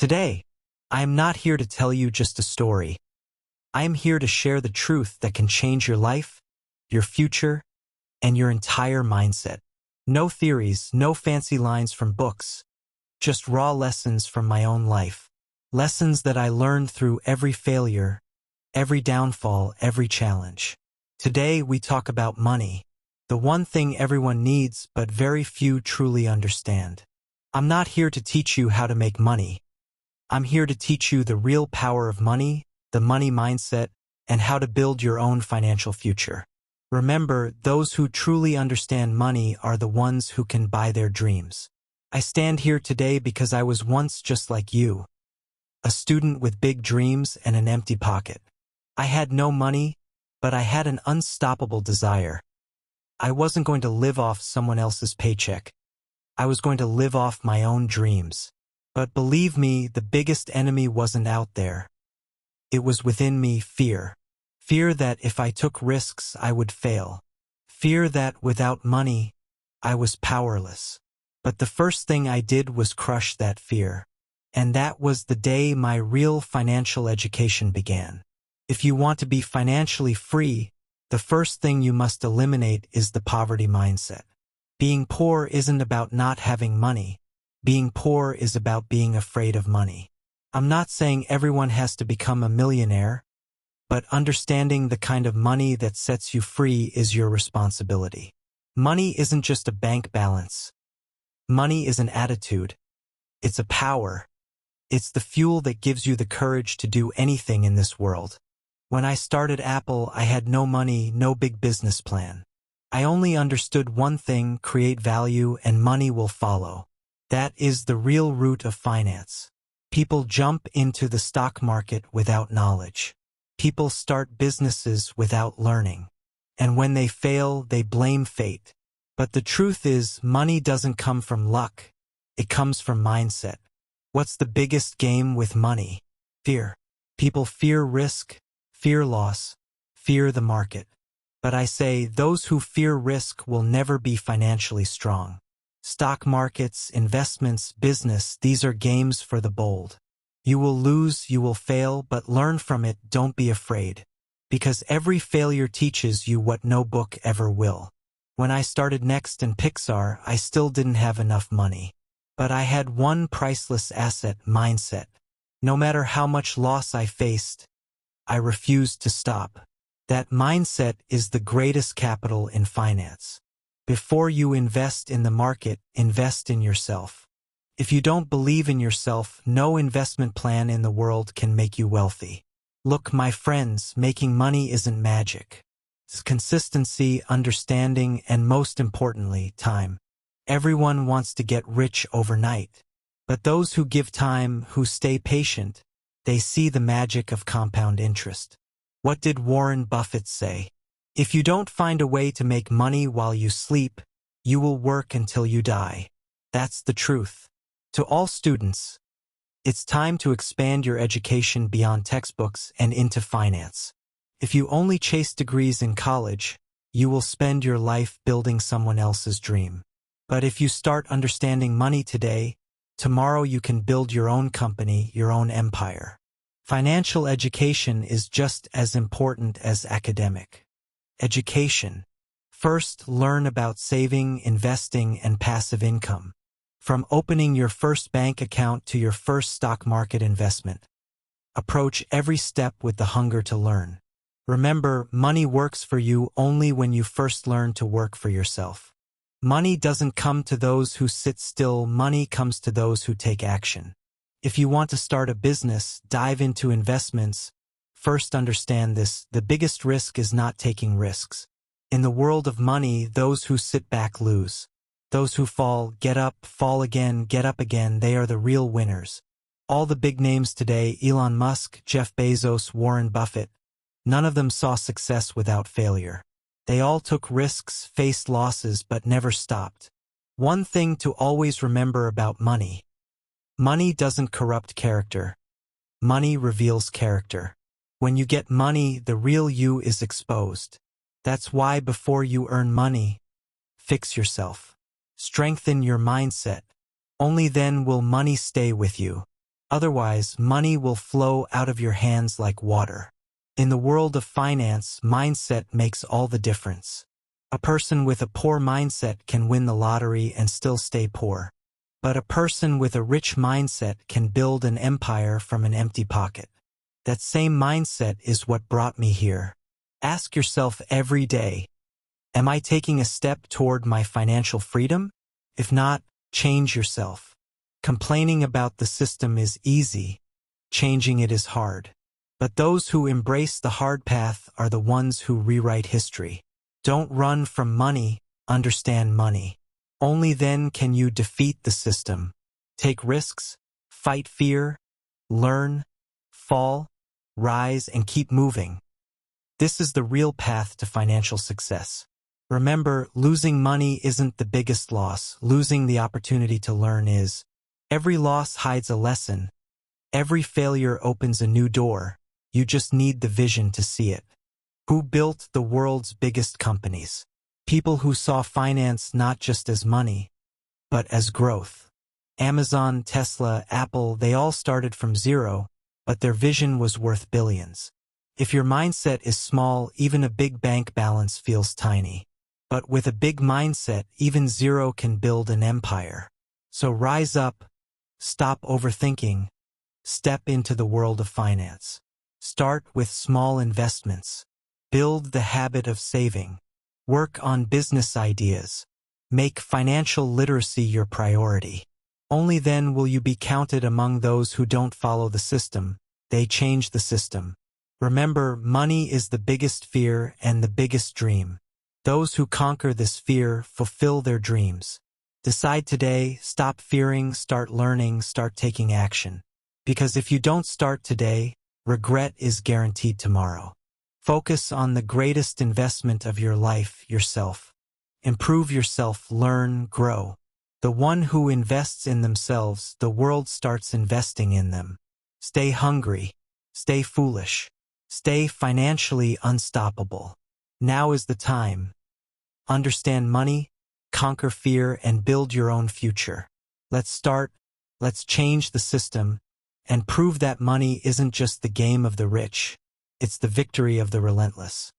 Today, I am not here to tell you just a story. I am here to share the truth that can change your life, your future, and your entire mindset. No theories, no fancy lines from books, just raw lessons from my own life. Lessons that I learned through every failure, every downfall, every challenge. Today, we talk about money, the one thing everyone needs but very few truly understand. I'm not here to teach you how to make money. I'm here to teach you the real power of money, the money mindset, and how to build your own financial future. Remember, those who truly understand money are the ones who can buy their dreams. I stand here today because I was once just like you, a student with big dreams and an empty pocket. I had no money, but I had an unstoppable desire. I wasn't going to live off someone else's paycheck. I was going to live off my own dreams. But believe me, the biggest enemy wasn't out there. It was within me, fear. Fear that if I took risks, I would fail. Fear that without money, I was powerless. But the first thing I did was crush that fear. And that was the day my real financial education began. If you want to be financially free, the first thing you must eliminate is the poverty mindset. Being poor isn't about not having money. Being poor is about being afraid of money. I'm not saying everyone has to become a millionaire, but understanding the kind of money that sets you free is your responsibility. Money isn't just a bank balance. Money is an attitude. It's a power. It's the fuel that gives you the courage to do anything in this world. When I started Apple, I had no money, no big business plan. I only understood one thing: create value and money will follow. That is the real root of finance. People jump into the stock market without knowledge. People start businesses without learning. And when they fail, they blame fate. But the truth is, money doesn't come from luck. It comes from mindset. What's the biggest game with money? Fear. People fear risk, fear loss, fear the market. But I say, those who fear risk will never be financially strong. Stock markets, investments, business, these are games for the bold. You will lose, you will fail, but learn from it, don't be afraid. Because every failure teaches you what no book ever will. When I started Next and Pixar, I still didn't have enough money. But I had one priceless asset: mindset. No matter how much loss I faced, I refused to stop. That mindset is the greatest capital in finance. Before you invest in the market, invest in yourself. If you don't believe in yourself, no investment plan in the world can make you wealthy. Look, my friends, making money isn't magic. It's consistency, understanding, and most importantly, time. Everyone wants to get rich overnight. But those who give time, who stay patient, they see the magic of compound interest. What did Warren Buffett say? If you don't find a way to make money while you sleep, you will work until you die. That's the truth. To all students, it's time to expand your education beyond textbooks and into finance. If you only chase degrees in college, you will spend your life building someone else's dream. But if you start understanding money today, tomorrow you can build your own company, your own empire. Financial education is just as important as academic education. First, learn about saving, investing, and passive income. From opening your first bank account to your first stock market investment. Approach every step with the hunger to learn. Remember, money works for you only when you first learn to work for yourself. Money doesn't come to those who sit still, money comes to those who take action. If you want to start a business, dive into investments. First, understand this: the biggest risk is not taking risks. In the world of money, those who sit back lose. Those who fall, get up, fall again, get up again, they are the real winners. All the big names today, Elon Musk, Jeff Bezos, Warren Buffett, none of them saw success without failure. They all took risks, faced losses, but never stopped. One thing to always remember about money: money doesn't corrupt character. Money reveals character. When you get money, the real you is exposed. That's why before you earn money, fix yourself. Strengthen your mindset. Only then will money stay with you. Otherwise, money will flow out of your hands like water. In the world of finance, mindset makes all the difference. A person with a poor mindset can win the lottery and still stay poor. But a person with a rich mindset can build an empire from an empty pocket. That same mindset is what brought me here. Ask yourself every day, am I taking a step toward my financial freedom? If not, change yourself. Complaining about the system is easy. Changing it is hard. But those who embrace the hard path are the ones who rewrite history. Don't run from money, understand money. Only then can you defeat the system. Take risks, fight fear, learn, fall, rise, and keep moving. This is the real path to financial success. Remember, losing money isn't the biggest loss. Losing the opportunity to learn is. Every loss hides a lesson. Every failure opens a new door. You just need the vision to see it. Who built the world's biggest companies? People who saw finance not just as money, but as growth. Amazon, Tesla, Apple, they all started from zero, but their vision was worth billions. If your mindset is small, even a big bank balance feels tiny. But with a big mindset, even zero can build an empire. So rise up, stop overthinking, step into the world of finance. Start with small investments. Build the habit of saving. Work on business ideas. Make financial literacy your priority. Only then will you be counted among those who don't follow the system. They change the system. Remember, money is the biggest fear and the biggest dream. Those who conquer this fear fulfill their dreams. Decide today, stop fearing, start learning, start taking action. Because if you don't start today, regret is guaranteed tomorrow. Focus on the greatest investment of your life, yourself. Improve yourself, learn, grow. The one who invests in themselves, the world starts investing in them. Stay hungry. Stay foolish. Stay financially unstoppable. Now is the time. Understand money, conquer fear, and build your own future. Let's start. Let's change the system and prove that money isn't just the game of the rich. It's the victory of the relentless.